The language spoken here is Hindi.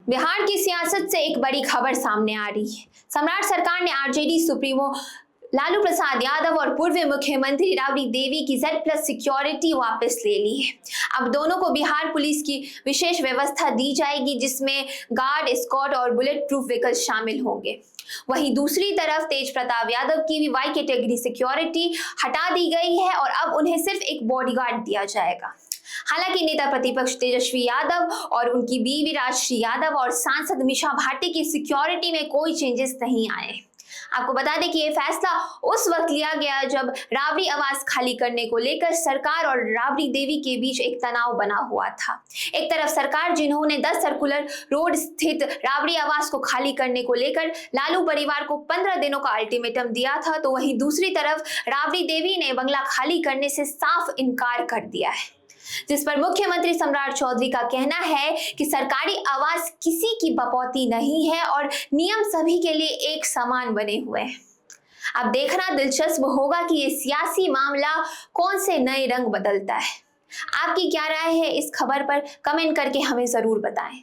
बिहार की सियासत से एक बड़ी खबर सामने आ रही है। सम्राट सरकार ने आरजेडी सुप्रीमो लालू प्रसाद यादव और पूर्व मुख्यमंत्री राबड़ी देवी की Z+ सिक्योरिटी वापस ले ली है। अब दोनों को बिहार पुलिस की विशेष व्यवस्था दी जाएगी, जिसमें गार्ड, स्क्वाड और बुलेट प्रूफ व्हीकल शामिल होंगे। वहीं दूसरी तरफ तेज प्रताप यादव की भी Y कैटेगरी सिक्योरिटी हटा दी गई है और अब उन्हें सिर्फ एक बॉडीगार्ड दिया जाएगा। हालांकि नेता प्रतिपक्ष तेजस्वी यादव और उनकी बीवी राजश्री यादव और सांसद मीसा भारती की सिक्योरिटी में कोई चेंजेस नहीं आए। आपको बता दें कि यह फैसला उस वक्त लिया गया जब राबड़ी आवास खाली करने को लेकर सरकार और राबड़ी देवी के बीच एक तनाव बना हुआ था। एक तरफ सरकार, जिन्होंने 10 सर्कुलर रोड स्थित राबड़ी आवास को खाली करने को लेकर लालू परिवार को 15 दिनों का अल्टीमेटम दिया था, तो वहीं दूसरी तरफ राबड़ी देवी ने बंगला खाली करने से साफ इनकार कर दिया है, जिस पर मुख्यमंत्री सम्राट चौधरी का कहना है कि सरकारी आवास किसी की बपौती नहीं है और नियम सभी के लिए एक समान बने हुए हैं। अब देखना दिलचस्प होगा कि ये सियासी मामला कौन से नए रंग बदलता है। आपकी क्या राय है इस खबर पर? कमेंट करके हमें जरूर बताएं।